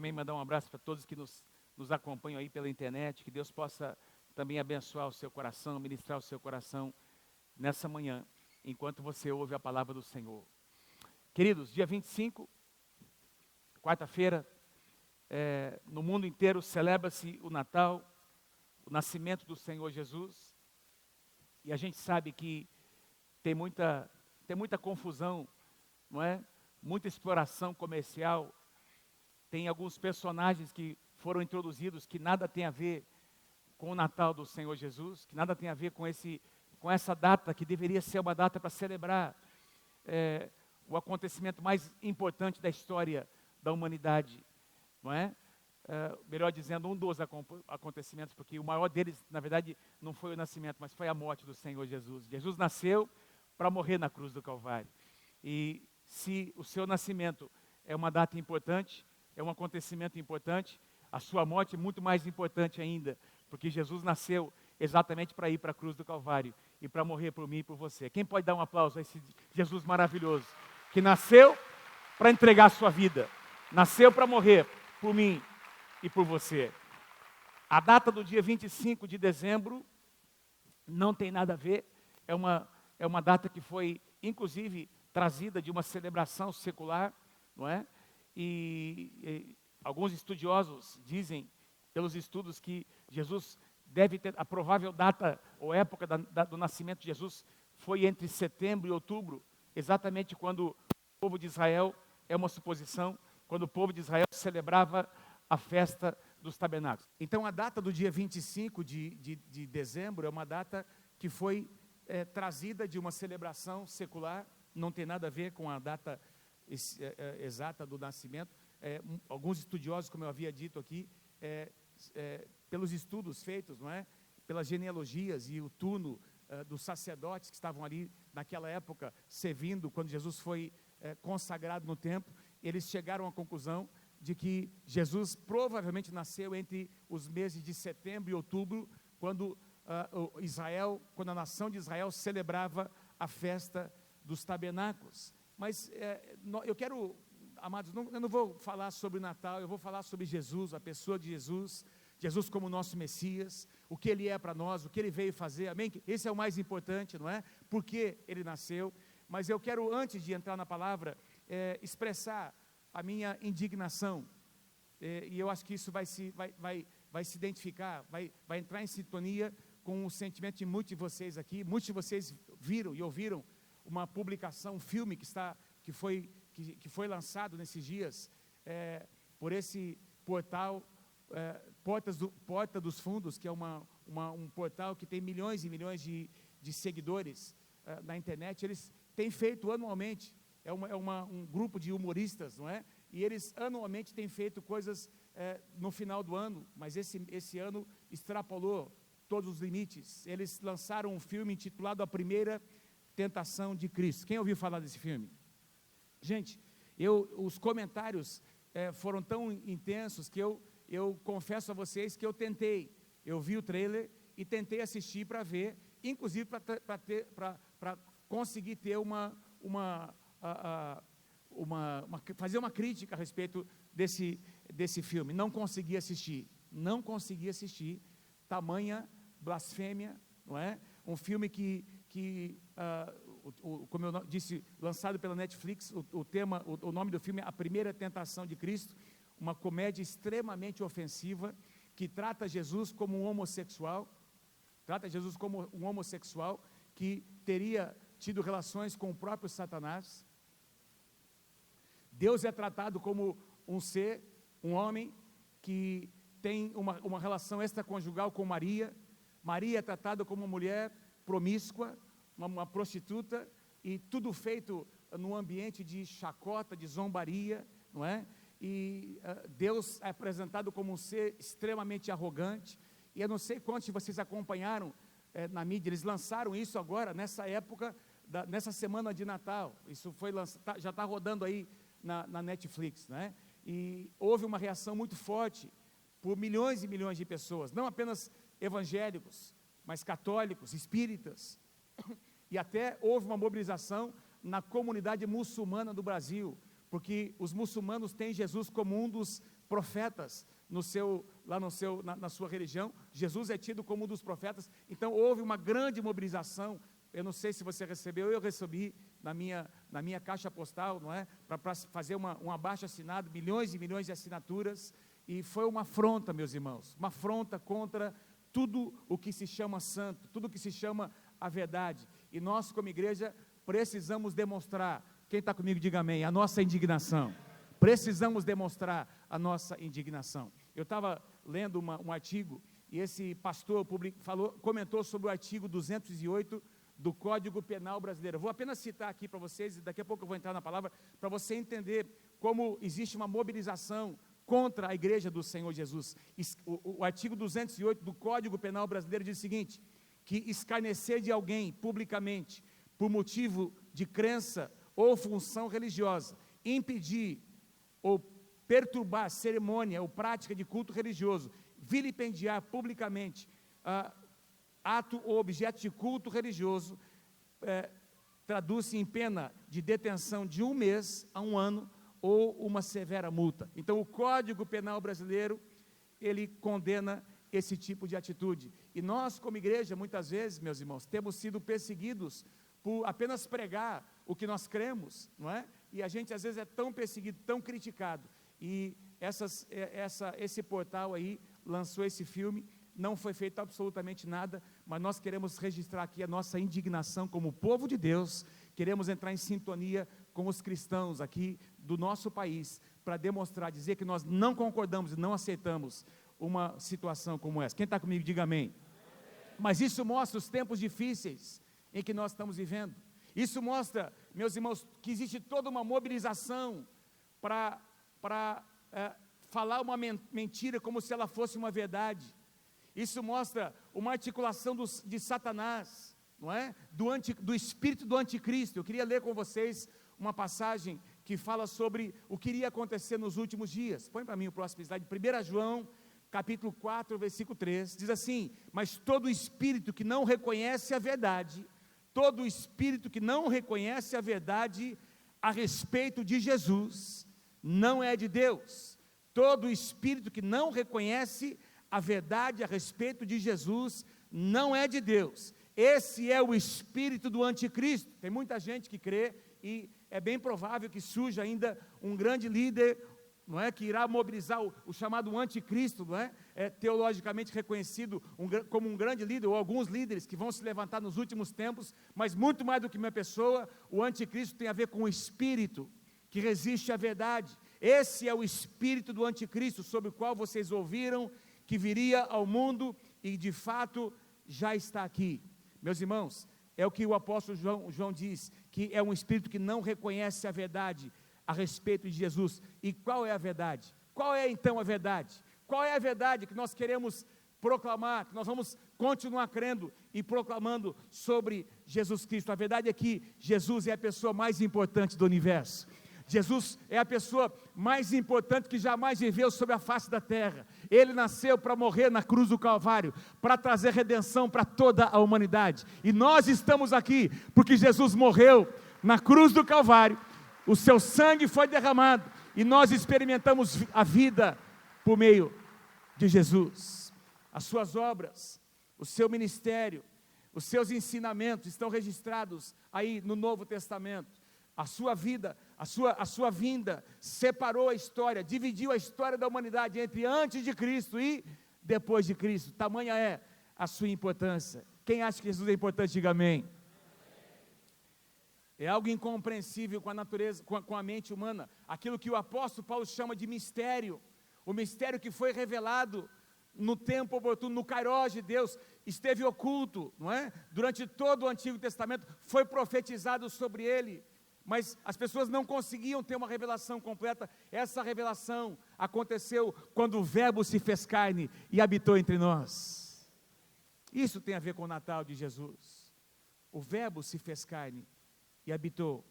também mandar um abraço para todos que nos acompanham aí pela internet, que Deus possa também abençoar o seu coração, ministrar o seu coração nessa manhã, enquanto você ouve a palavra do Senhor. Queridos, dia 25, quarta-feira, no mundo inteiro celebra-se o Natal, o nascimento do Senhor Jesus, e a gente sabe que tem muita confusão, não é? Muita exploração comercial, tem alguns personagens que foram introduzidos que nada tem a ver com o Natal do Senhor Jesus, que nada tem a ver com essa data que deveria ser uma data para celebrar o acontecimento mais importante da história da humanidade, não é? Melhor dizendo, um dos acontecimentos, porque o maior deles, na verdade, não foi o nascimento, mas foi a morte do Senhor Jesus. Jesus nasceu para morrer na cruz do Calvário. E se o seu nascimento é uma data importante, é um acontecimento importante, a sua morte é muito mais importante ainda, porque Jesus nasceu exatamente para ir para a cruz do Calvário e para morrer por mim e por você. Quem pode dar um aplauso a esse Jesus maravilhoso, que nasceu para entregar a sua vida, nasceu para morrer por mim e por você. A data do dia 25 de dezembro não tem nada a ver, é uma data que foi, inclusive, trazida de uma celebração secular, não é? E alguns estudiosos dizem, pelos estudos, que Jesus deve ter, a provável data ou época do nascimento de Jesus foi entre setembro e outubro, exatamente quando o povo de Israel, é uma suposição, quando o povo de Israel celebrava a festa dos tabernáculos. Então a data do dia 25 de dezembro é uma data que foi trazida de uma celebração secular, não tem nada a ver com a data exata do nascimento. Alguns estudiosos, como eu havia dito aqui, pelos estudos feitos, não é? Pelas genealogias e o turno dos sacerdotes que estavam ali naquela época servindo, quando Jesus foi consagrado no templo, eles chegaram à conclusão de que Jesus provavelmente nasceu entre os meses de setembro e outubro, quando quando a nação de Israel celebrava a festa dos tabernáculos. Mas eu quero, amados, eu não vou falar sobre o Natal, eu vou falar sobre Jesus, a pessoa de Jesus, Jesus como nosso Messias, o que Ele é para nós, o que Ele veio fazer, amém? Esse é o mais importante, não é? Por que Ele nasceu. Mas eu quero, antes de entrar na palavra, expressar a minha indignação, e eu acho que isso vai se identificar, vai entrar em sintonia com o sentimento de muitos de vocês aqui. Muitos de vocês viram e ouviram uma publicação, um filme que foi lançado nesses dias por esse portal Porta dos Fundos, que é um portal que tem milhões e milhões de seguidores na internet. Eles têm feito anualmente, um grupo de humoristas, não é? E eles anualmente têm feito coisas no final do ano, mas esse ano extrapolou todos os limites. Eles lançaram um filme intitulado A Primeira Tentação de Cristo. Quem ouviu falar desse filme? Gente, os comentários foram tão intensos que eu confesso a vocês que eu vi o trailer e tentei assistir para ver, inclusive para conseguir ter fazer uma crítica a respeito desse filme. Não consegui assistir, tamanha blasfêmia, não é? Um filme que como eu disse, lançado pela Netflix, o nome do filme é A Primeira Tentação de Cristo, uma comédia extremamente ofensiva, que trata Jesus como um homossexual, que teria tido relações com o próprio Satanás. Deus é tratado como um homem que tem uma relação extraconjugal com Maria. Maria é tratada como uma mulher promíscua, uma prostituta, e tudo feito num ambiente de chacota, de zombaria, não é? E Deus é apresentado como um ser extremamente arrogante. E eu não sei quantos de vocês acompanharam na mídia, eles lançaram isso agora, nessa época, nessa semana de Natal. Isso foi lançado, já está rodando aí na Netflix, né? E houve uma reação muito forte por milhões e milhões de pessoas, não apenas evangélicos, mas católicos, espíritas, e até houve uma mobilização na comunidade muçulmana do Brasil, porque os muçulmanos têm Jesus como um dos profetas na sua religião. Jesus é tido como um dos profetas. Então houve uma grande mobilização. Eu não sei se você recebeu, eu recebi na minha caixa postal, não é? Para fazer um abaixo-assinado, milhões e milhões de assinaturas, e foi uma afronta, meus irmãos, uma afronta contra tudo o que se chama santo, tudo o que se chama a verdade. E nós, como igreja, precisamos demonstrar, quem está comigo diga amém, a nossa indignação. Precisamos demonstrar a nossa indignação. Eu estava lendo um artigo, e esse pastor comentou sobre o artigo 208 do Código Penal Brasileiro. Eu vou apenas citar aqui para vocês, e daqui a pouco eu vou entrar na palavra, para você entender como existe uma mobilização contra a igreja do Senhor Jesus. O artigo 208 do Código Penal Brasileiro diz o seguinte: que escarnecer de alguém publicamente, por motivo de crença ou função religiosa, impedir ou perturbar cerimônia ou prática de culto religioso, vilipendiar publicamente ato ou objeto de culto religioso, traduz-se em pena de detenção de 1 mês a 1 ano ou uma severa multa. Então o Código Penal Brasileiro, ele condena esse tipo de atitude. E nós, como igreja, muitas vezes, meus irmãos, temos sido perseguidos por apenas pregar o que nós cremos, não é? E a gente às vezes é tão perseguido, tão criticado. E esse portal aí lançou esse filme. Não foi feito absolutamente nada, mas nós queremos registrar aqui a nossa indignação como povo de Deus. Queremos entrar em sintonia com os cristãos aqui do nosso país, para demonstrar, dizer que nós não concordamos e não aceitamos uma situação como essa. Quem está comigo, diga amém. Mas isso mostra os tempos difíceis em que nós estamos vivendo. Isso mostra, meus irmãos, que existe toda uma mobilização para falar uma mentira como se ela fosse uma verdade. Isso mostra uma articulação de Satanás, não é? Do espírito do anticristo. Eu queria ler com vocês uma passagem que fala sobre o que iria acontecer nos últimos dias. Põe para mim o próximo slide. 1 João, capítulo 4, versículo 3, diz assim: mas todo espírito que não reconhece a verdade, todo espírito que não reconhece a verdade a respeito de Jesus, não é de Deus. Todo espírito que não reconhece a verdade a respeito de Jesus não é de Deus. Esse é o espírito do anticristo. Tem muita gente que crê, e é bem provável que surja ainda um grande líder, não é, que irá mobilizar o chamado anticristo, não é? É teologicamente reconhecido como um grande líder, ou alguns líderes que vão se levantar nos últimos tempos. Mas muito mais do que uma pessoa, o anticristo tem a ver com o espírito que resiste à verdade. Esse é o espírito do anticristo, sobre o qual vocês ouviram que viria ao mundo, e de fato já está aqui. Meus irmãos, é o que o apóstolo João diz, que é um espírito que não reconhece a verdade a respeito de Jesus. E qual é a verdade? Qual é então a verdade? Qual é a verdade que nós queremos proclamar, que nós vamos continuar crendo e proclamando sobre Jesus Cristo? A verdade é que Jesus é a pessoa mais importante do universo. Jesus é a pessoa mais importante que jamais viveu sobre a face da terra. Ele nasceu para morrer na cruz do Calvário, para trazer redenção para toda a humanidade. E nós estamos aqui porque Jesus morreu na cruz do Calvário, o seu sangue foi derramado, e nós experimentamos a vida por meio de Jesus. As suas obras, o seu ministério, os seus ensinamentos estão registrados aí no Novo Testamento. A sua vida, a sua vinda separou a história, dividiu a história da humanidade entre antes de Cristo e depois de Cristo. Tamanha é a sua importância. Quem acha que Jesus é importante, diga amém. É algo incompreensível com a natureza, com a mente humana. Aquilo que o apóstolo Paulo chama de mistério. O mistério que foi revelado no tempo oportuno, no kairós de Deus, esteve oculto, não é? Durante todo o Antigo Testamento foi profetizado sobre ele. Mas as pessoas não conseguiam ter uma revelação completa. Essa revelação aconteceu quando o Verbo se fez carne e habitou entre nós. Isso tem a ver com o Natal de Jesus. O Verbo se fez carne e habitou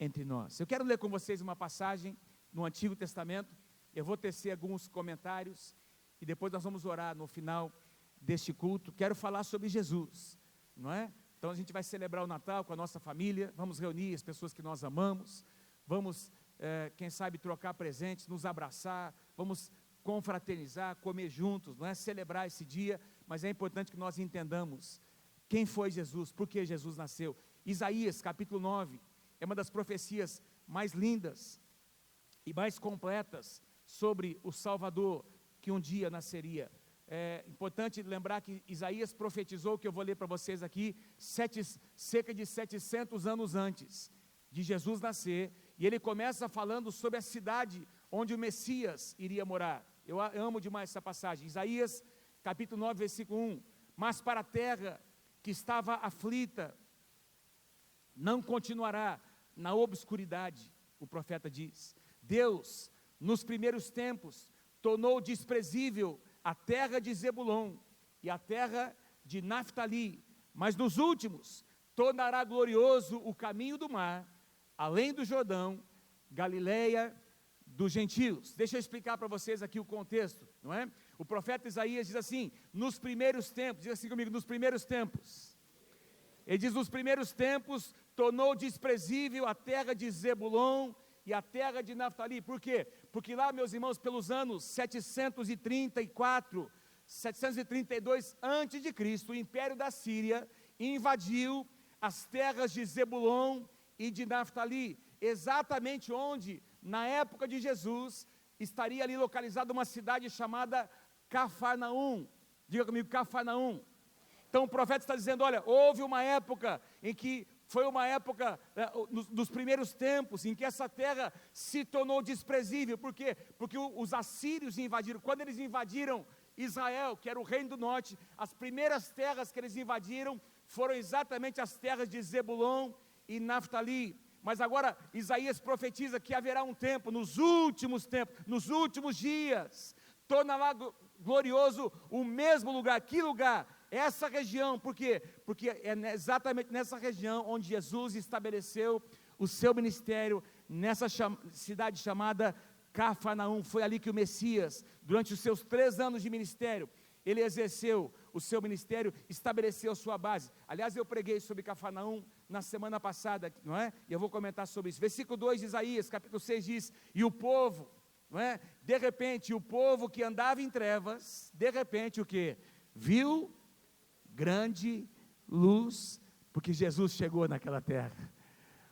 entre nós. Eu quero ler com vocês uma passagem no Antigo Testamento. Eu vou tecer alguns comentários e depois nós vamos orar no final deste culto. Quero falar sobre Jesus, não é? Então a gente vai celebrar o Natal com a nossa família, vamos reunir as pessoas que nós amamos, vamos quem sabe, trocar presentes, nos abraçar, vamos confraternizar, comer juntos, não é celebrar esse dia, mas é importante que nós entendamos quem foi Jesus, por que Jesus nasceu. Isaías, capítulo 9, é uma das profecias mais lindas e mais completas sobre o Salvador que um dia nasceria. É importante lembrar que Isaías profetizou, que eu vou ler para vocês aqui, cerca de 700 anos antes de Jesus nascer, e ele começa falando sobre a cidade onde o Messias iria morar. Eu amo demais essa passagem, Isaías capítulo 9, versículo 1, mas para a terra que estava aflita, não continuará na obscuridade, o profeta diz. Deus, nos primeiros tempos, tornou desprezível a terra de Zebulon e a terra de Naftali, mas nos últimos tornará glorioso o caminho do mar, além do Jordão, Galileia dos gentios. Deixa eu explicar para vocês aqui o contexto, não é? O profeta Isaías diz assim, nos primeiros tempos, diz assim comigo, nos primeiros tempos. Ele diz, nos primeiros tempos, tornou desprezível a terra de Zebulon e a terra de Naftali. Por quê? Porque lá, meus irmãos, pelos anos 734, 732 a.C., o império da Síria invadiu as terras de Zebulon e de Naftali, exatamente onde, na época de Jesus, estaria ali localizada uma cidade chamada Cafarnaum. Diga comigo, Cafarnaum. Então o profeta está dizendo, olha, houve uma época em que, foi uma época, dos primeiros tempos, em que essa terra se tornou desprezível. Por quê? Porque os assírios invadiram. Quando eles invadiram Israel, que era o reino do norte, as primeiras terras que eles invadiram foram exatamente as terras de Zebulon e Naftali. Mas agora Isaías profetiza que haverá um tempo, nos últimos tempos, nos últimos dias, tornará glorioso o mesmo lugar. Que lugar? Essa região. Por quê? Porque é exatamente nessa região onde Jesus estabeleceu o seu ministério, nessa cidade chamada Cafarnaum. Foi ali que o Messias, durante os seus 3 anos de ministério, ele exerceu o seu ministério, estabeleceu sua base. Aliás, eu preguei sobre Cafarnaum na semana passada, não é? E eu vou comentar sobre isso. Versículo 2 de Isaías, capítulo 6 diz, e o povo, não é? De repente, o povo que andava em trevas, de repente o que? Viu grande luz, porque Jesus chegou naquela terra.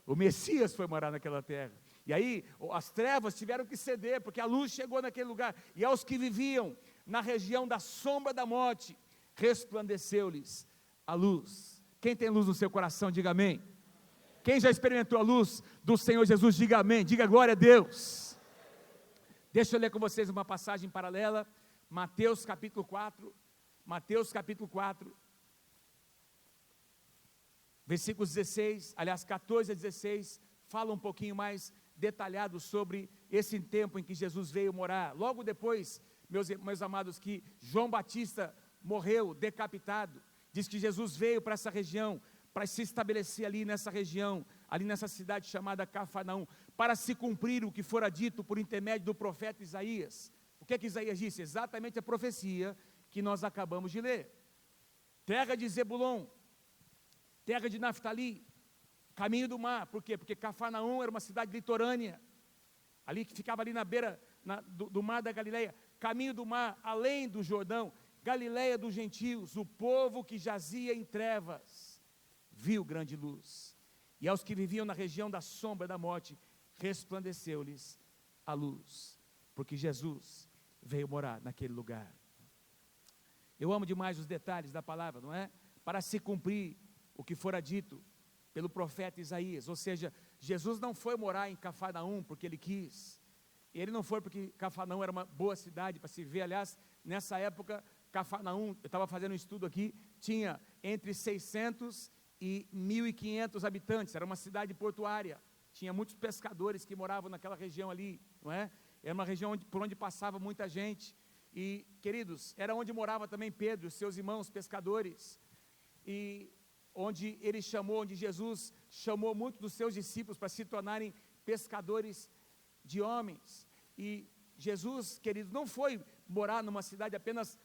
O Messias foi morar naquela terra. E aí, as trevas tiveram que ceder, porque a luz chegou naquele lugar. E aos que viviam na região da sombra da morte, resplandeceu-lhes a luz. Quem tem luz no seu coração, diga amém. Quem já experimentou a luz do Senhor Jesus, diga amém, diga glória a Deus. Deixa eu ler com vocês uma passagem paralela, Mateus capítulo 4, versículos 16, aliás 14 a 16, fala um pouquinho mais detalhado sobre esse tempo em que Jesus veio morar. Logo depois, meus amados, que João Batista morreu decapitado, diz que Jesus veio para essa região, para se estabelecer ali nessa região, ali nessa cidade chamada Cafarnaum, para se cumprir o que fora dito por intermédio do profeta Isaías. O que é que Isaías disse? Exatamente a profecia que nós acabamos de ler. Terra de Zebulon, terra de Naftali, caminho do mar. Por quê? Porque Cafarnaum era uma cidade litorânea, ali que ficava ali na beira do mar da Galileia, caminho do mar, além do Jordão, Galileia dos gentios. O povo que jazia em trevas viu grande luz, e aos que viviam na região da sombra da morte, resplandeceu-lhes a luz, porque Jesus veio morar naquele lugar. Eu amo demais os detalhes da palavra, não é? Para se cumprir o que fora dito pelo profeta Isaías. Ou seja, Jesus não foi morar em Cafarnaum porque ele quis. Ele não foi porque Cafarnaum era uma boa cidade para se ver. Aliás, nessa época, Cafarnaum, eu estava fazendo um estudo aqui, tinha entre 600 e 1.500 habitantes. Era uma cidade portuária. Tinha muitos pescadores que moravam naquela região ali, não é? Era uma região por onde passava muita gente. E, queridos, era onde morava também Pedro, seus irmãos pescadores. E onde Jesus chamou muitos dos seus discípulos para se tornarem pescadores de homens. E Jesus, queridos, não foi morar numa cidade apenas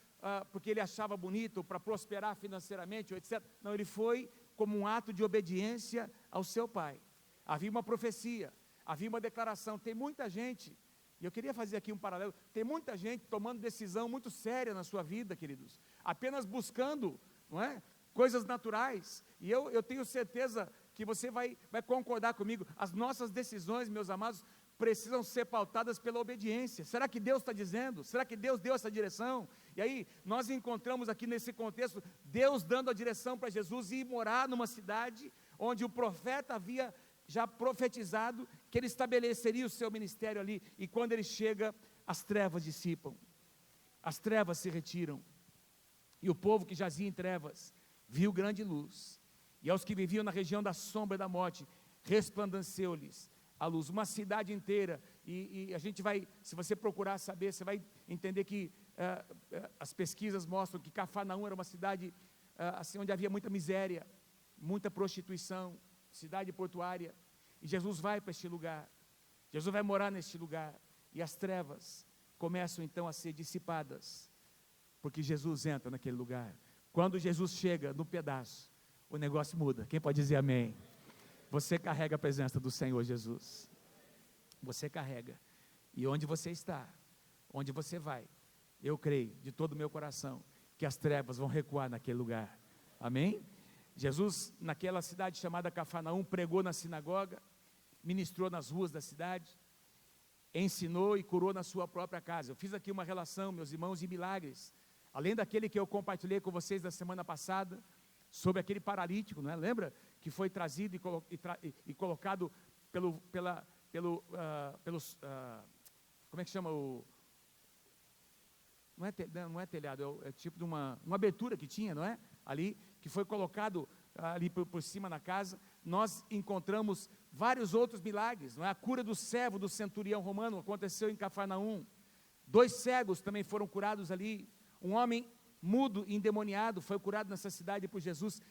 porque ele achava bonito, para prosperar financeiramente, etc. Não, ele foi como um ato de obediência ao seu pai. Havia uma profecia, havia uma declaração. Tem muita gente, e eu queria fazer aqui um paralelo, tem muita gente tomando decisão muito séria na sua vida, queridos, apenas buscando, não é, coisas naturais, e eu tenho certeza que você vai concordar comigo, as nossas decisões, meus amados, precisam ser pautadas pela obediência. Será que Deus está dizendo? Será que Deus deu essa direção? E aí, nós encontramos aqui nesse contexto, Deus dando a direção para Jesus ir morar numa cidade, onde o profeta havia já profetizado, que ele estabeleceria o seu ministério ali, e quando ele chega, as trevas dissipam, as trevas se retiram, e o povo que jazia em trevas, viu grande luz, e aos que viviam na região da sombra da morte, resplandeceu-lhes a luz. Uma cidade inteira, e a gente vai, se você procurar saber, você vai entender que as pesquisas mostram que Cafarnaum era uma cidade assim, onde havia muita miséria, muita prostituição, cidade portuária, e Jesus vai para este lugar, Jesus vai morar neste lugar, e as trevas começam então a ser dissipadas, porque Jesus entra naquele lugar. Quando Jesus chega no pedaço, o negócio muda. Quem pode dizer amém? Você carrega a presença do Senhor Jesus, você carrega, e onde você está, onde você vai, eu creio de todo o meu coração, que as trevas vão recuar naquele lugar, amém? Jesus, naquela cidade chamada Cafarnaum, pregou na sinagoga, ministrou nas ruas da cidade, ensinou e curou na sua própria casa. Eu fiz aqui uma relação, meus irmãos, de milagres, além daquele que eu compartilhei com vocês da semana passada, sobre aquele paralítico, não é? Lembra? Que foi trazido e colocado como é que chama não é telhado, é tipo de uma abertura que tinha, não é? Ali, que foi colocado ali por cima na casa. Nós encontramos vários outros milagres, não é? A cura do servo do centurião romano aconteceu em Cafarnaum. 2 cegos também foram curados ali. Um homem mudo e endemoniado foi curado nessa cidade por Jesus.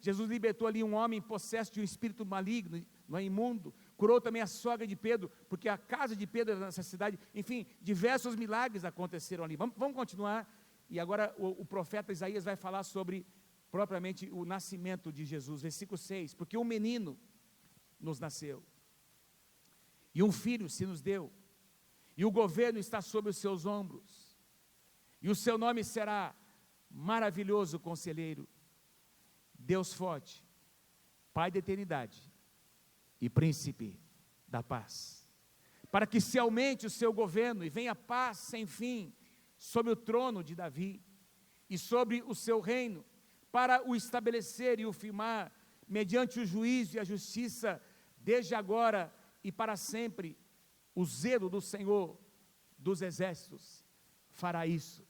Jesus libertou ali um homem possesso de um espírito maligno, não é, imundo. Curou também a sogra de Pedro, porque a casa de Pedro era nessa cidade. Enfim, diversos milagres aconteceram ali. Vamos continuar. E agora o profeta Isaías vai falar sobre propriamente o nascimento de Jesus, versículo 6. Porque um menino nos nasceu, e um filho se nos deu, e o governo está sobre os seus ombros, e o seu nome será Maravilhoso Conselheiro, Deus Forte, Pai da Eternidade e Príncipe da Paz. Para que se aumente o seu governo e venha paz sem fim sobre o trono de Davi e sobre o seu reino, para o estabelecer e o firmar mediante o juízo e a justiça, desde agora e para sempre. O zelo do Senhor dos exércitos fará isso.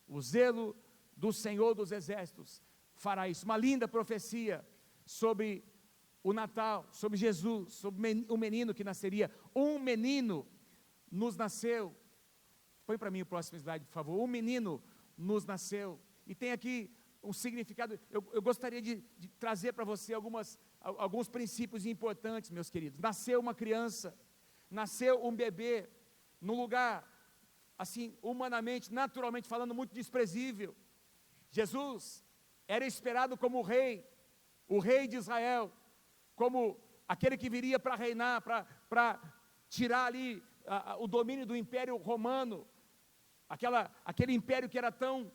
O zelo do Senhor dos exércitos fará isso. Uma linda profecia sobre o Natal, sobre Jesus, sobre o menino que nasceria. Um menino nos nasceu. Põe para mim o próximo slide, por favor. Um menino nos nasceu. E tem aqui um significado. Eu gostaria de trazer para você alguns princípios importantes, meus queridos. Nasceu uma criança, nasceu um bebê, num lugar, assim, humanamente, naturalmente falando, muito desprezível. Jesus era esperado como o rei de Israel, como aquele que viria para reinar, para tirar ali o domínio do Império Romano, aquele império que era tão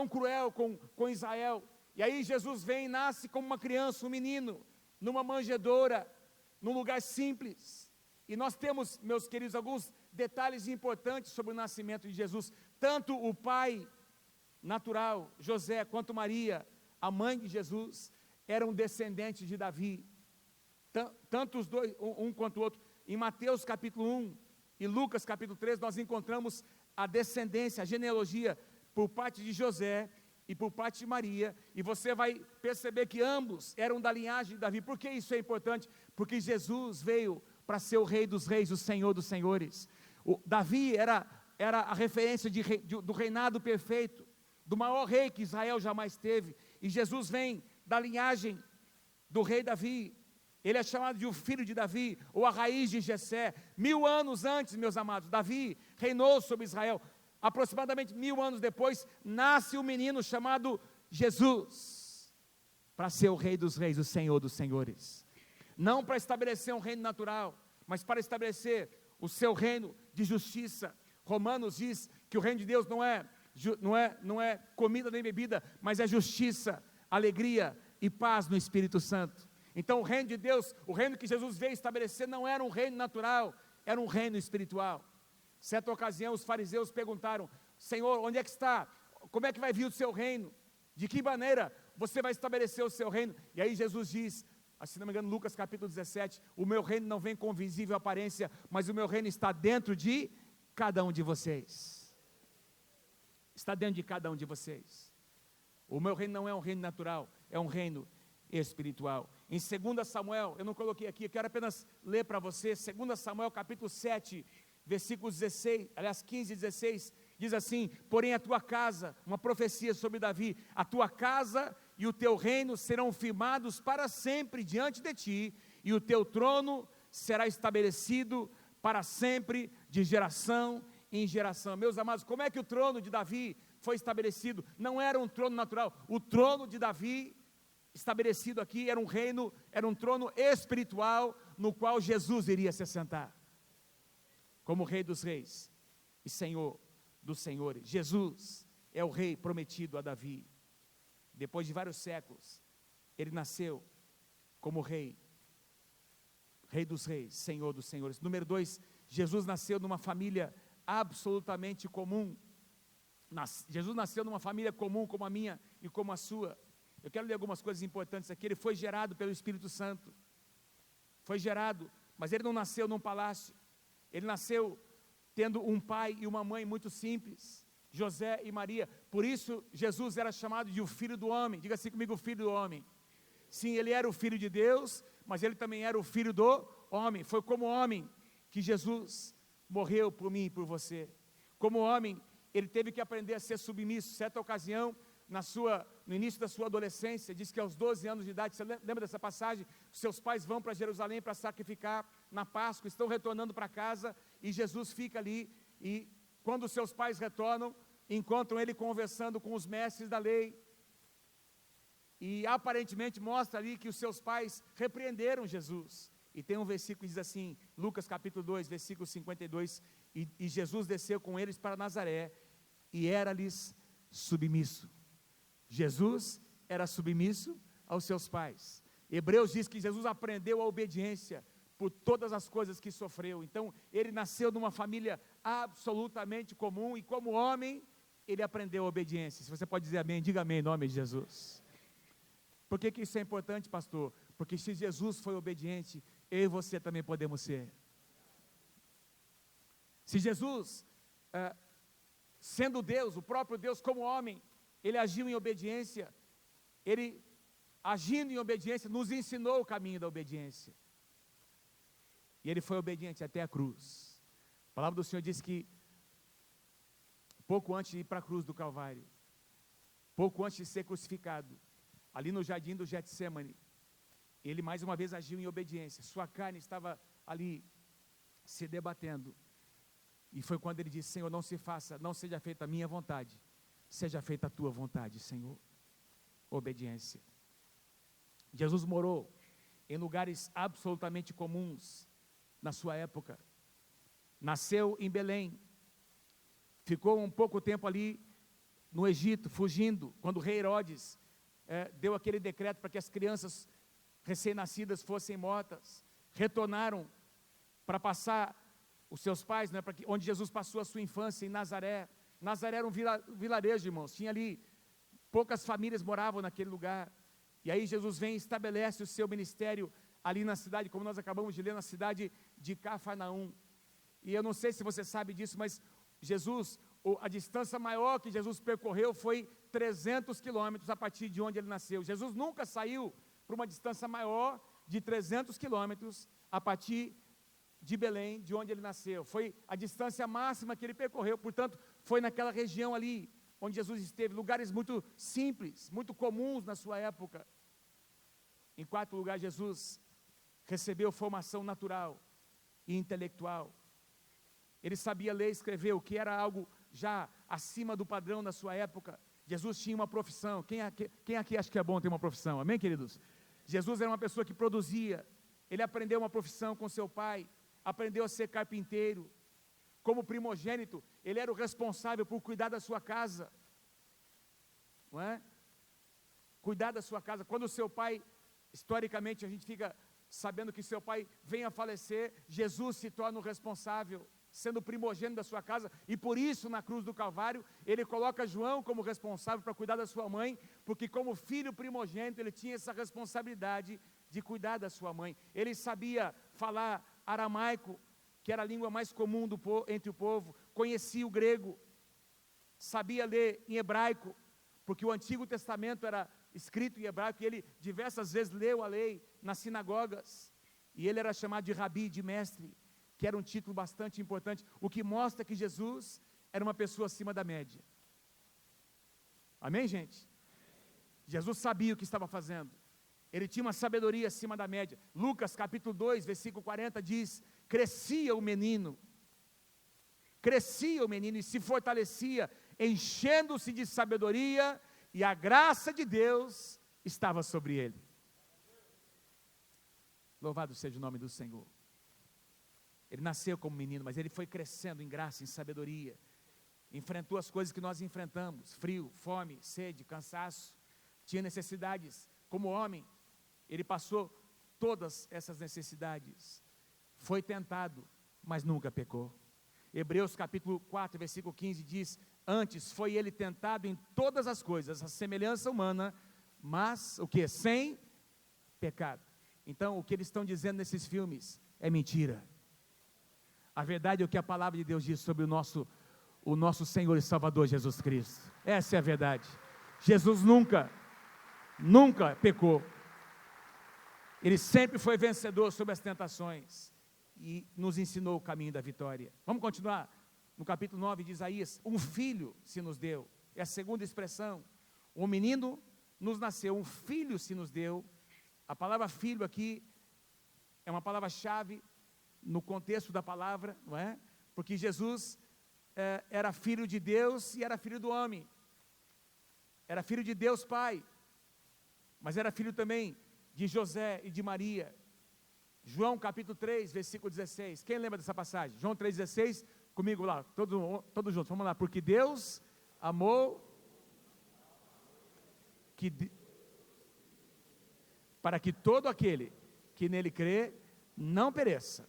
cruel com Israel. E aí Jesus vem e nasce como uma criança, um menino, numa manjedoura, num lugar simples. E nós temos, meus queridos, alguns detalhes importantes sobre o nascimento de Jesus. Tanto o pai natural, José, quanto Maria, a mãe de Jesus, eram descendentes de Davi. Tanto os dois, um quanto o outro. Em Mateus capítulo 1 e Lucas capítulo 3, nós encontramos a descendência, a genealogia, por parte de José e por parte de Maria, e você vai perceber que ambos eram da linhagem de Davi. Por que isso é importante? Porque Jesus veio para ser o rei dos reis, o Senhor dos senhores. Davi era a referência do reinado perfeito, do maior rei que Israel jamais teve, e Jesus vem da linhagem do rei Davi. Ele é chamado de o filho de Davi, ou a raiz de Jessé. 1000 anos antes, meus amados, Davi reinou sobre Israel. Aproximadamente 1000 anos depois, nasce um menino chamado Jesus, para ser o rei dos reis, o Senhor dos senhores. Não para estabelecer um reino natural, mas para estabelecer o seu reino de justiça. Romanos diz que o reino de Deus não é comida nem bebida, mas é justiça, alegria e paz no Espírito Santo. Então o reino de Deus, o reino que Jesus veio estabelecer, não era um reino natural, era um reino espiritual. Certa ocasião os fariseus perguntaram: Senhor, onde é que está? Como é que vai vir o seu reino? De que maneira você vai estabelecer o seu reino? E aí Jesus diz, se não me engano, Lucas capítulo 17, o meu reino não vem com visível aparência, mas o meu reino está dentro de cada um de vocês. Está dentro de cada um de vocês. O meu reino não é um reino natural, é um reino espiritual. Em 2 Samuel, eu não coloquei aqui, eu quero apenas ler para você, 2 Samuel capítulo 7, versículos 15 e 16, diz assim: porém a tua casa, uma profecia sobre Davi, a tua casa e o teu reino serão firmados para sempre diante de ti, e o teu trono será estabelecido para sempre, de geração em geração. Meus amados, como é que o trono de Davi foi estabelecido? Não era um trono natural, o trono de Davi estabelecido aqui era um reino, era um trono espiritual, no qual Jesus iria se assentar, como Rei dos Reis e Senhor dos Senhores. Jesus é o Rei prometido a Davi. Depois de vários séculos, ele nasceu como Rei, Rei dos Reis, Senhor dos Senhores. Número 2, Jesus nasceu numa família absolutamente comum. Jesus nasceu numa família comum, como a minha e como a sua. Eu quero ler algumas coisas importantes aqui. Ele foi gerado pelo Espírito Santo. Foi gerado, mas ele não nasceu num palácio. Ele nasceu tendo um pai e uma mãe muito simples, José e Maria. Por isso Jesus era chamado de o Filho do Homem. Diga assim comigo: o Filho do Homem. Sim, ele era o Filho de Deus, mas ele também era o Filho do Homem. Foi como homem que Jesus morreu por mim e por você. Como homem, ele teve que aprender a ser submisso. Certa ocasião, no início da sua adolescência, diz que aos 12 anos de idade, você lembra dessa passagem? Seus pais vão para Jerusalém para sacrificar na Páscoa, estão retornando para casa, e Jesus fica ali, e quando seus pais retornam, encontram ele conversando com os mestres da lei, e aparentemente mostra ali que os seus pais repreenderam Jesus, e tem um versículo que diz assim, Lucas capítulo 2, versículo 52, e Jesus desceu com eles para Nazaré, e era-lhes submisso. Jesus era submisso aos seus pais. Hebreus diz que Jesus aprendeu a obediência por todas as coisas que sofreu. Então ele nasceu numa família absolutamente comum, e como homem ele aprendeu a obediência. Se você pode dizer amém, diga amém em nome de Jesus. Por que isso é importante, pastor? Porque se Jesus foi obediente, eu e você também podemos ser. Se Jesus, sendo Deus, o próprio Deus como homem, ele agiu em obediência, ele agindo em obediência, nos ensinou o caminho da obediência, e ele foi obediente até a cruz. A palavra do Senhor diz que, pouco antes de ir para a cruz do Calvário, pouco antes de ser crucificado, ali no jardim do Getsemane, ele mais uma vez agiu em obediência, sua carne estava ali, se debatendo, e foi quando ele disse: Senhor, não seja feita a minha vontade, seja feita a tua vontade, Senhor. Obediência. Jesus morou em lugares absolutamente comuns na sua época. Nasceu em Belém, ficou um pouco tempo ali no Egito, fugindo, quando o rei Herodes deu aquele decreto para que as crianças recém-nascidas fossem mortas. Retornaram para passar os seus pais, onde Jesus passou a sua infância, em Nazaré. Nazaré era um vilarejo, irmãos, tinha ali, poucas famílias moravam naquele lugar, e aí Jesus vem e estabelece o seu ministério ali na cidade, como nós acabamos de ler, na cidade de Cafarnaum. E eu não sei se você sabe disso, mas a distância maior que Jesus percorreu foi 300 quilômetros a partir de onde ele nasceu. Jesus nunca saiu para uma distância maior de 300 quilômetros a partir de Belém, de onde ele nasceu. Foi a distância máxima que ele percorreu, portanto, foi naquela região ali, onde Jesus esteve, lugares muito simples, muito comuns na sua época. Em quarto lugar, Jesus recebeu formação natural e intelectual. Ele sabia ler e escrever, o que era algo já acima do padrão na sua época. Jesus tinha uma profissão. Quem aqui acha que é bom ter uma profissão? Amém, queridos? Jesus era uma pessoa que produzia. Ele aprendeu uma profissão com seu pai. aprendeu a ser carpinteiro. Como primogênito, ele era o responsável por cuidar da sua casa. Não é? Cuidar da sua casa. Quando o seu pai, historicamente a gente fica sabendo que seu pai vem a falecer, Jesus se torna o responsável, sendo o primogênito da sua casa, e por isso na cruz do Calvário, ele coloca João como responsável para cuidar da sua mãe, porque como filho primogênito, ele tinha essa responsabilidade de cuidar da sua mãe. Ele sabia falar aramaico, que era a língua mais comum entre o povo, conhecia o grego, sabia ler em hebraico, porque o Antigo Testamento era escrito em hebraico, e ele diversas vezes leu a lei nas sinagogas, e ele era chamado de rabi, de mestre, que era um título bastante importante, o que mostra que Jesus era uma pessoa acima da média. Amém, gente? Jesus sabia o que estava fazendo, ele tinha uma sabedoria acima da média. Lucas capítulo 2, versículo 40 diz: crescia o menino e se fortalecia, enchendo-se de sabedoria, e a graça de Deus estava sobre ele. Louvado seja o nome do Senhor. Ele nasceu como menino, mas ele foi crescendo em graça, em sabedoria, enfrentou as coisas que nós enfrentamos: frio, fome, sede, cansaço, tinha necessidades. Como homem, ele passou todas essas necessidades, foi tentado, mas nunca pecou. Hebreus capítulo 4, versículo 15 diz: antes foi ele tentado em todas as coisas, a semelhança humana, mas o que? Sem pecado. Então o que eles estão dizendo nesses filmes é mentira. A verdade é o que a palavra de Deus diz sobre o nosso Senhor e Salvador Jesus Cristo. Essa é a verdade. Jesus nunca pecou. Ele sempre foi vencedor sobre as tentações e nos ensinou o caminho da vitória. Vamos continuar no capítulo 9 de Isaías. Um filho se nos deu, é a segunda expressão. Um menino nos nasceu, um filho se nos deu. A palavra filho aqui é uma palavra-chave no contexto da palavra, não é? Porque Jesus era filho de Deus e era filho do homem. Era filho de Deus Pai, mas era filho também de José e de Maria. João capítulo 3, versículo 16. Quem lembra dessa passagem? João 3,16, comigo lá, todos juntos, vamos lá. Porque Deus amou para que todo aquele que nele crê não pereça.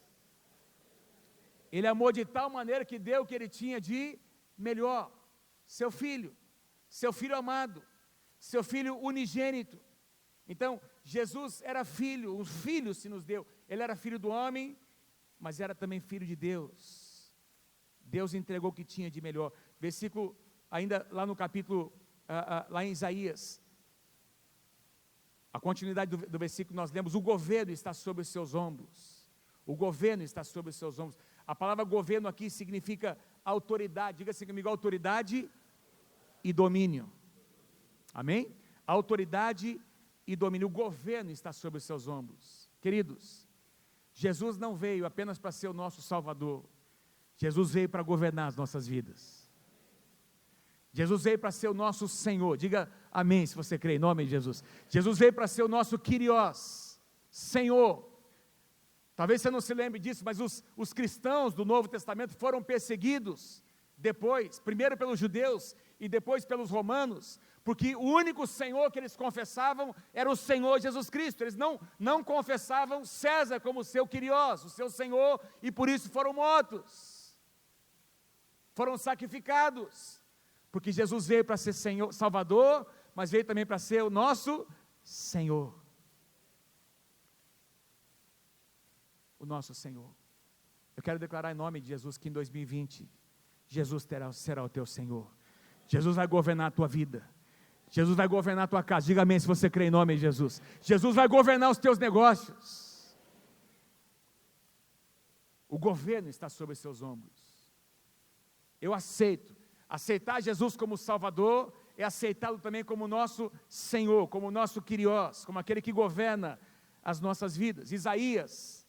Ele amou de tal maneira que deu o que ele tinha de melhor, seu filho amado, seu filho unigênito. Então, Jesus era filho, um filho se nos deu. Ele era filho do homem, mas era também filho de Deus. Deus entregou o que tinha de melhor. Versículo, ainda lá no capítulo, lá em Isaías, a continuidade do versículo nós lemos: o governo está sobre os seus ombros. O governo está sobre os seus ombros. A palavra governo aqui significa autoridade. Diga assim comigo: autoridade e domínio. Amém? Autoridade e domínio. O governo está sobre os seus ombros. Queridos, Jesus não veio apenas para ser o nosso Salvador. Jesus veio para governar as nossas vidas. Jesus veio para ser o nosso Senhor. Diga amém se você crê em nome de Jesus. Jesus veio para ser o nosso Kyrios, Senhor. Talvez você não se lembre disso, mas os cristãos do Novo Testamento foram perseguidos depois, primeiro pelos judeus e depois pelos romanos, porque o único Senhor que eles confessavam era o Senhor Jesus Cristo. Eles não confessavam César como seu Kyrios, o seu Senhor, e por isso foram mortos, foram sacrificados, porque Jesus veio para ser Senhor, Salvador, mas veio também para ser o nosso Senhor. O nosso Senhor. Eu quero declarar em nome de Jesus que em 2020, Jesus será o teu Senhor. Jesus vai governar a tua vida. Jesus vai governar a tua casa. Diga amém se você crê em nome de Jesus. Jesus vai governar os teus negócios. O governo está sobre os seus ombros. Eu aceito. Aceitar Jesus como Salvador é aceitá-lo também como nosso Senhor, como nosso Kyrios, como aquele que governa as nossas vidas. Isaías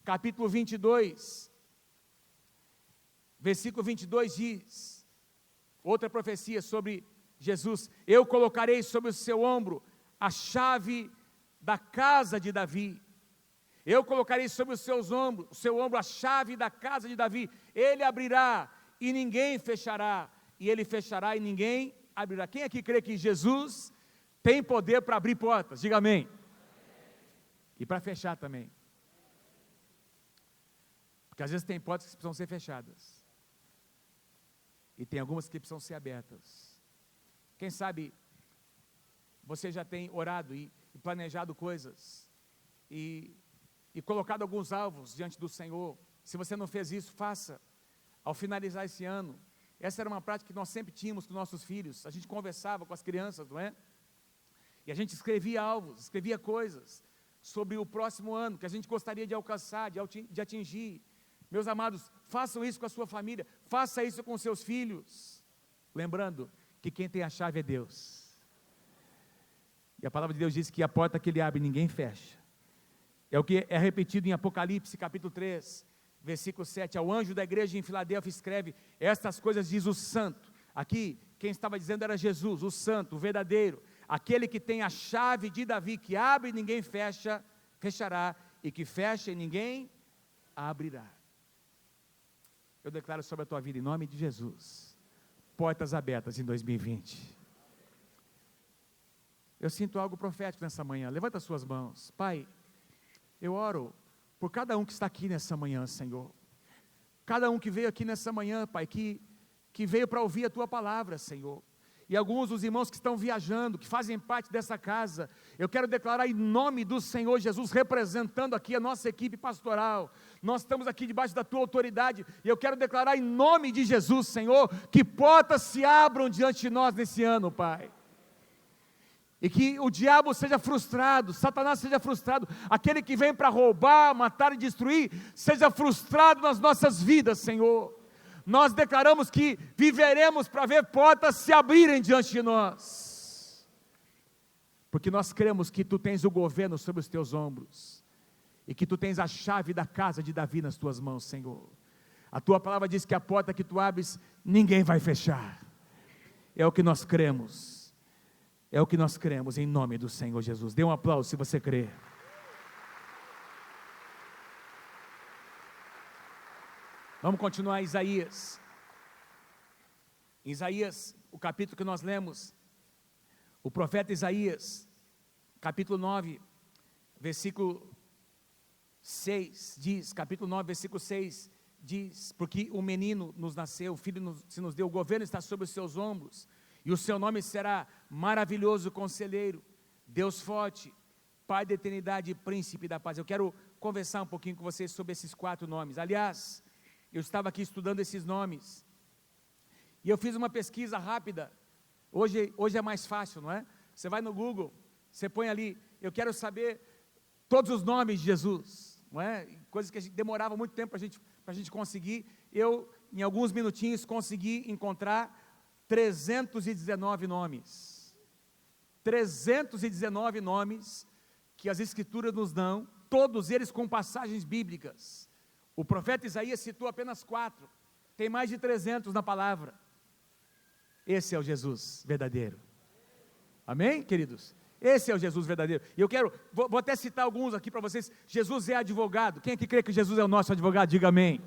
capítulo 22, versículo 22 diz, outra profecia sobre Jesus: eu colocarei sobre o seu ombro a chave da casa de Davi, Eu colocarei sobre os seu ombro a chave da casa de Davi. Ele abrirá e ninguém fechará, e ele fechará e ninguém abrirá. Quem aqui crê que Jesus tem poder para abrir portas? Diga amém. E para fechar também. Porque às vezes tem portas que precisam ser fechadas. E tem algumas que precisam ser abertas. Quem sabe você já tem orado e planejado coisas e colocado alguns alvos diante do Senhor. Se você não fez isso, faça. Ao finalizar esse ano, essa era uma prática que nós sempre tínhamos com nossos filhos. A gente conversava com as crianças, não é? E a gente escrevia alvos, escrevia coisas sobre o próximo ano que a gente gostaria de alcançar, de atingir. Meus amados, façam isso com a sua família, faça isso com seus filhos, lembrando que quem tem a chave é Deus. E a palavra de Deus diz que a porta que Ele abre, ninguém fecha. É o que é repetido em Apocalipse, capítulo 3, versículo 7. Ao anjo da igreja em Filadélfia escreve: estas coisas diz o santo. Aqui, quem estava dizendo era Jesus, o santo, o verdadeiro, aquele que tem a chave de Davi, que abre e ninguém fechará, e que fecha e ninguém abrirá. Eu declaro sobre a tua vida, em nome de Jesus, portas abertas em 2020. Eu sinto algo profético nessa manhã. Levanta as suas mãos. Pai, eu oro por cada um que está aqui nessa manhã, Senhor. Cada um que veio aqui nessa manhã, Pai, que veio para ouvir a Tua palavra, Senhor. E alguns dos irmãos que estão viajando, que fazem parte dessa casa, eu quero declarar em nome do Senhor Jesus, representando aqui a nossa equipe pastoral. Nós estamos aqui debaixo da Tua autoridade, e eu quero declarar em nome de Jesus, Senhor, que portas se abram diante de nós nesse ano, Pai. E que o diabo seja frustrado, Satanás seja frustrado, aquele que vem para roubar, matar e destruir, seja frustrado nas nossas vidas, Senhor. Nós declaramos que viveremos para ver portas se abrirem diante de nós, porque nós cremos que Tu tens o governo sobre os Teus ombros, e que Tu tens a chave da casa de Davi nas Tuas mãos, Senhor. A Tua palavra diz que a porta que Tu abres, ninguém vai fechar. É o que nós cremos, é o que nós cremos em nome do Senhor Jesus. Dê um aplauso se você crê. Vamos continuar em Isaías. Em Isaías, o capítulo que nós lemos, o profeta Isaías, capítulo 9, versículo 6, diz, capítulo 9, versículo 6, diz: porque um menino nos nasceu, o filho se nos deu, o governo está sobre os seus ombros, e o seu nome será Maravilhoso Conselheiro, Deus Forte, Pai da Eternidade e Príncipe da Paz. Eu quero conversar um pouquinho com vocês sobre esses 4 nomes. Aliás, eu estava aqui estudando esses nomes, e eu fiz uma pesquisa rápida. Hoje é mais fácil, não é? Você vai no Google, você põe ali, eu quero saber todos os nomes de Jesus, não é? Coisas que demorava muito tempo para a gente conseguir. Eu, em alguns minutinhos, consegui encontrar 319 nomes. 319 nomes que as Escrituras nos dão, todos eles com passagens bíblicas. O profeta Isaías citou apenas 4, tem mais de 300 na palavra. Esse é o Jesus verdadeiro. Amém, queridos? Esse é o Jesus verdadeiro. E eu vou até citar alguns aqui para vocês. Jesus é advogado. Quem aqui crê que Jesus é o nosso advogado? Diga amém.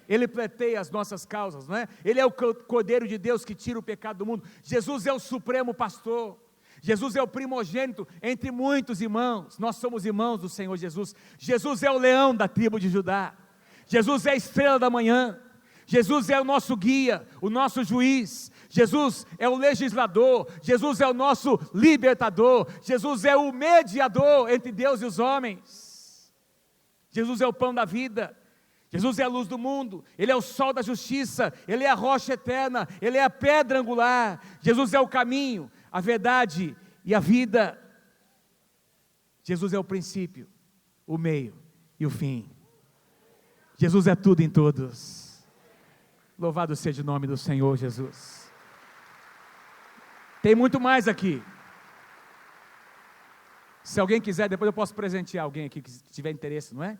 Ele pleiteia as nossas causas, não é? Ele é o Cordeiro de Deus que tira o pecado do mundo. Jesus é o supremo pastor. Jesus é o primogênito entre muitos irmãos. Nós somos irmãos do Senhor Jesus. Jesus é o leão da tribo de Judá. Jesus é a estrela da manhã. Jesus é o nosso guia, o nosso juiz. Jesus é o legislador. Jesus é o nosso libertador. Jesus é o mediador entre Deus e os homens. Jesus é o pão da vida. Jesus é a luz do mundo. Ele é o sol da justiça. Ele é a rocha eterna. Ele é a pedra angular. Jesus é o caminho, a verdade e a vida. Jesus é o princípio, o meio e o fim. Jesus é tudo em todos. Louvado seja o nome do Senhor Jesus. Tem muito mais aqui. Se alguém quiser, depois eu posso presentear alguém aqui que tiver interesse, não é?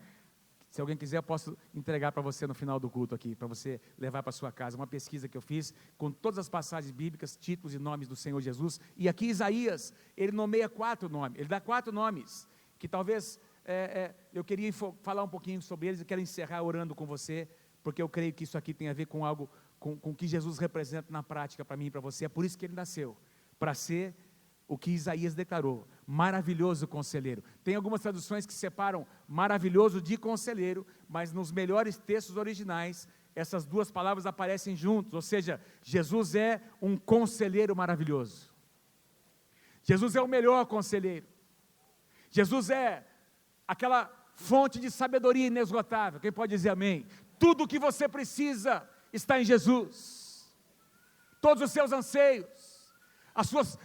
Se alguém quiser, eu posso entregar para você no final do culto aqui, para você levar para sua casa. Uma pesquisa que eu fiz com todas as passagens bíblicas, títulos e nomes do Senhor Jesus. E aqui Isaías, ele nomeia 4 nomes, ele dá 4 nomes, que talvez eu queria falar um pouquinho sobre eles, eu quero encerrar orando com você, porque eu creio que isso aqui tem a ver com algo, com o que Jesus representa na prática para mim e para você. É por isso que ele nasceu, para ser o que Isaías declarou, maravilhoso conselheiro. Tem algumas traduções que separam maravilhoso de conselheiro, mas nos melhores textos originais, essas duas palavras aparecem juntos, ou seja, Jesus é um conselheiro maravilhoso. Jesus é o melhor conselheiro. Jesus é aquela fonte de sabedoria inesgotável. Quem pode dizer amém? Tudo o que você precisa está em Jesus. Todos os seus anseios,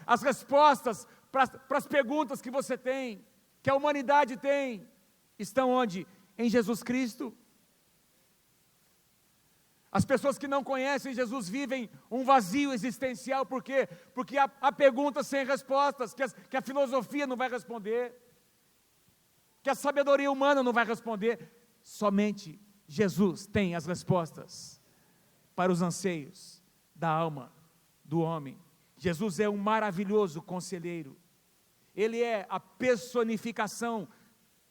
as respostas para as perguntas que você tem, que a humanidade tem, estão onde? Em Jesus Cristo. As pessoas que não conhecem Jesus vivem um vazio existencial, por quê? Porque há perguntas sem respostas, que a filosofia não vai responder, que a sabedoria humana não vai responder. Somente Jesus tem as respostas para os anseios da alma do homem. Jesus é um maravilhoso conselheiro. Ele é a personificação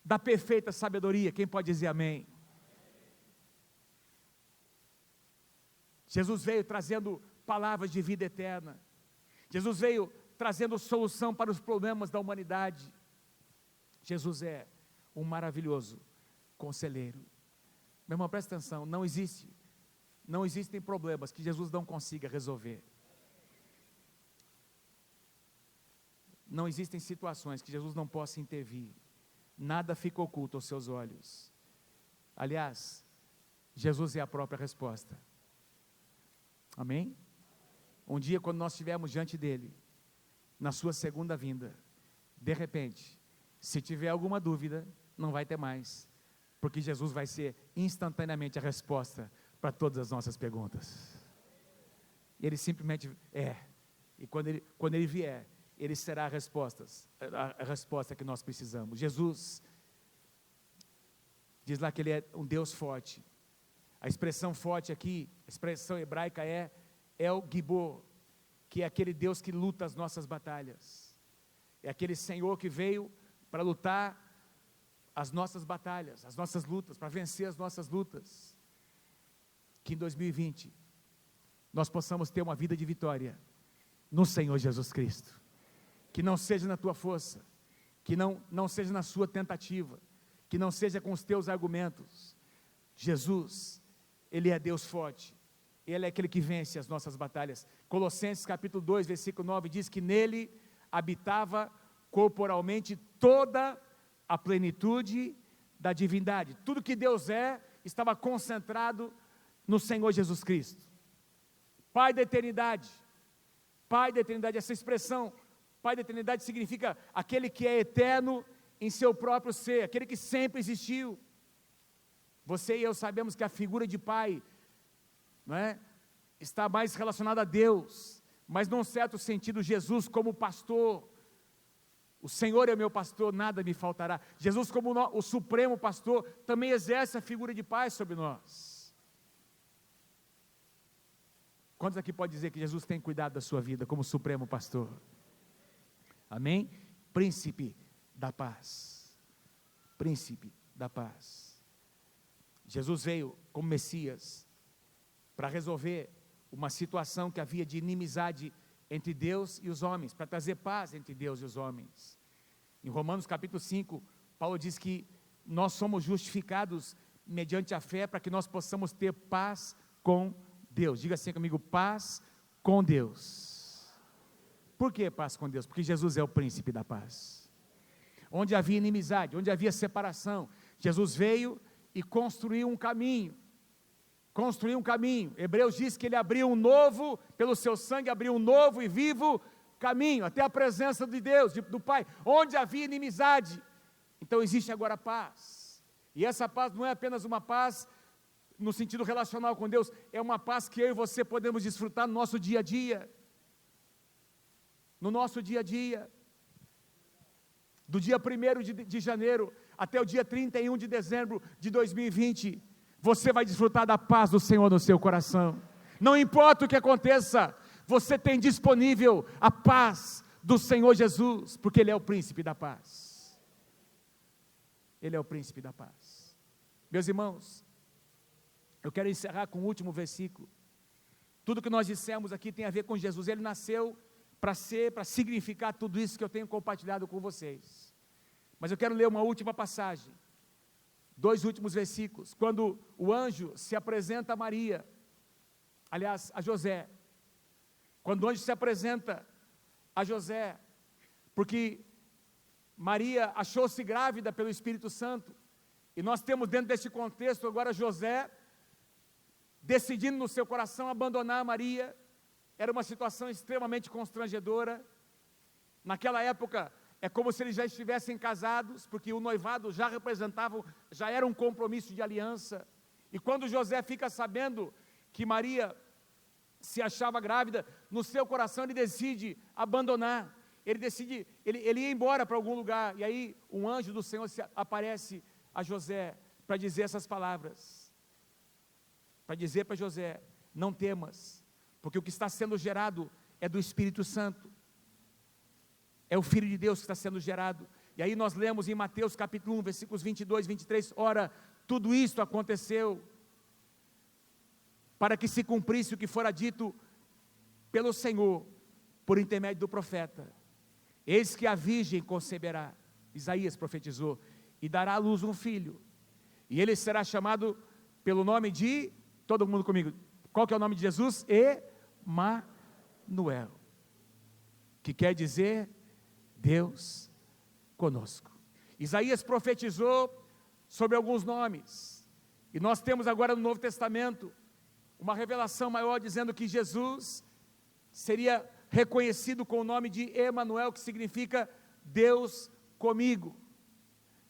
da perfeita sabedoria. Quem pode dizer amém? Jesus veio trazendo palavras de vida eterna. Jesus veio trazendo solução para os problemas da humanidade. Jesus é um maravilhoso conselheiro. Meu irmão, presta atenção, não existem problemas que Jesus não consiga resolver. Não existem situações que Jesus não possa intervir. Nada fica oculto aos seus olhos. Aliás, Jesus é a própria resposta. Amém? Um dia, quando nós estivermos diante dele, na sua segunda vinda, de repente, se tiver alguma dúvida, não vai ter mais, porque Jesus vai ser instantaneamente a resposta para todas as nossas perguntas. Ele simplesmente é, e quando ele vier, ele será a resposta que nós precisamos. Jesus diz lá que ele é um Deus forte. A expressão forte aqui, a expressão hebraica é El Gibor, que é aquele Deus que luta as nossas batalhas. É aquele Senhor que veio para lutar as nossas batalhas, as nossas lutas, para vencer as nossas lutas. Que em 2020 nós possamos ter uma vida de vitória no Senhor Jesus Cristo. Que não seja na tua força, que não seja na sua tentativa, que não seja com os teus argumentos. Jesus, Ele é Deus forte, Ele é aquele que vence as nossas batalhas. Colossenses capítulo 2, versículo 9, diz que nele habitava corporalmente toda a plenitude da divindade. Tudo que Deus estava concentrado no Senhor Jesus Cristo. Pai da eternidade, essa expressão, Pai da eternidade significa aquele que é eterno em seu próprio ser, aquele que sempre existiu. Você e eu sabemos que a figura de pai, não é, está mais relacionada a Deus, mas num certo sentido Jesus como pastor, o Senhor é meu pastor, nada me faltará. Jesus como o supremo pastor também exerce a figura de pai sobre nós. Quantos aqui pode dizer que Jesus tem cuidado da sua vida como supremo pastor? Amém? Príncipe da paz. Príncipe da paz. Jesus veio como Messias para resolver uma situação que havia de inimizade entre Deus e os homens, para trazer paz entre Deus e os homens. Em Romanos capítulo 5, Paulo diz que nós somos justificados mediante a fé para que nós possamos ter paz com Deus. Diga assim comigo, paz com Deus. Por que paz com Deus? Porque Jesus é o príncipe da paz. Onde havia inimizade, onde havia separação, Jesus veio e construiu um caminho. Hebreus diz que ele abriu um novo, pelo seu sangue abriu um novo e vivo caminho, até a presença de Deus, do Pai, onde havia inimizade. Então existe agora paz. E essa paz não é apenas uma paz no sentido relacional com Deus, é uma paz que eu e você podemos desfrutar no nosso dia a dia. No nosso dia a dia. Do dia 1º de janeiro até o dia 31 de dezembro de 2020, você vai desfrutar da paz do Senhor no seu coração. Não importa o que aconteça, você tem disponível a paz do Senhor Jesus, porque Ele é o príncipe da paz. Ele é o príncipe da paz. Meus irmãos, eu quero encerrar com o último versículo. Tudo que nós dissemos aqui tem a ver com Jesus. Ele nasceu para significar tudo isso que eu tenho compartilhado com vocês. Mas eu quero ler uma última passagem, 2 últimos versículos, quando o anjo se apresenta a Maria, aliás, a José. Quando o anjo se apresenta a José, porque Maria achou-se grávida pelo Espírito Santo, e nós temos dentro desse contexto agora José decidindo no seu coração abandonar Maria. Era uma situação extremamente constrangedora. Naquela época, é como se eles já estivessem casados, porque o noivado já era um compromisso de aliança. E quando José fica sabendo que Maria se achava grávida, no seu coração ele decide abandonar. Ele ia embora para algum lugar, e aí um anjo do Senhor aparece a José para dizer essas palavras, para dizer para José: não temas, porque o que está sendo gerado é do Espírito Santo, é o Filho de Deus que está sendo gerado. E aí nós lemos em Mateus capítulo 1, versículos 22, 23, ora, tudo isto aconteceu para que se cumprisse o que fora dito pelo Senhor, por intermédio do profeta: eis que a virgem conceberá, Isaías profetizou, e dará à luz um filho, e ele será chamado pelo nome de, todo mundo comigo, qual que é o nome de Jesus? Emanuel, que quer dizer Deus conosco. Isaías profetizou sobre alguns nomes, e nós temos agora no Novo Testamento uma revelação maior dizendo que Jesus seria reconhecido com o nome de Emanuel, que significa Deus comigo,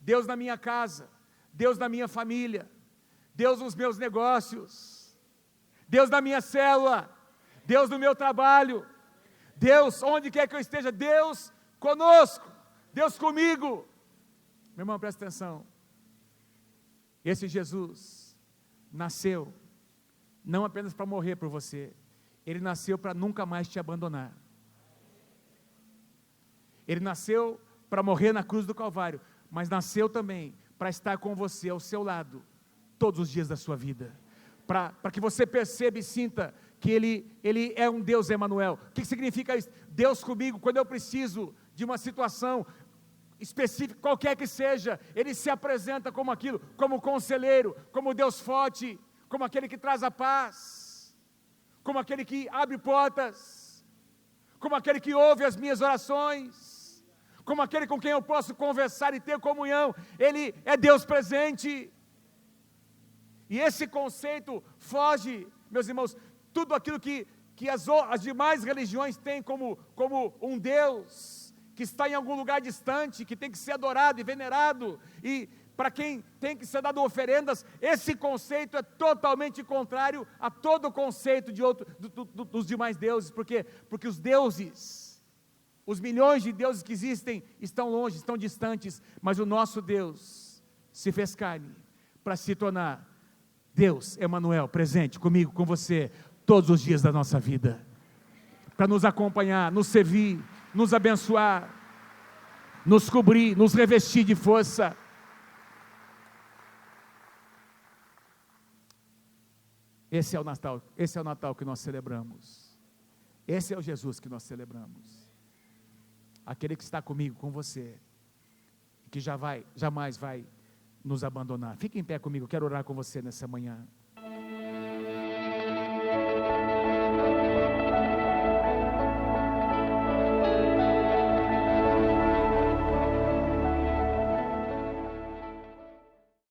Deus na minha casa, Deus na minha família, Deus nos meus negócios, Deus na minha célula, Deus no meu trabalho, Deus onde quer que eu esteja, Deus conosco, Deus comigo. Meu irmão, presta atenção, esse Jesus nasceu não apenas para morrer por você, ele nasceu para nunca mais te abandonar. Ele nasceu para morrer na cruz do Calvário, mas nasceu também para estar com você ao seu lado todos os dias da sua vida, para que você perceba e sinta que ele é um Deus Emanuel. O que significa isso? Deus comigo. Quando eu preciso de uma situação específica, qualquer que seja, ele se apresenta como aquilo, como conselheiro, como Deus forte, como aquele que traz a paz, como aquele que abre portas, como aquele que ouve as minhas orações, como aquele com quem eu posso conversar e ter comunhão. Ele é Deus presente. E esse conceito foge, meus irmãos, tudo aquilo que as demais religiões têm como um Deus que está em algum lugar distante, que tem que ser adorado e venerado, e para quem tem que ser dado oferendas. Esse conceito é totalmente contrário a todo o conceito dos demais deuses. Por quê? Porque os deuses, os milhões de deuses que existem, estão longe, estão distantes, mas o nosso Deus se fez carne para se tornar Deus Emanuel, presente comigo, com você, todos os dias da nossa vida, para nos acompanhar, nos servir, nos abençoar, nos cobrir, nos revestir de força. Esse é o Natal que nós celebramos, esse é o Jesus que nós celebramos, aquele que está comigo, com você, que jamais vai nos abandonar. Fique em pé comigo, quero orar com você nessa manhã.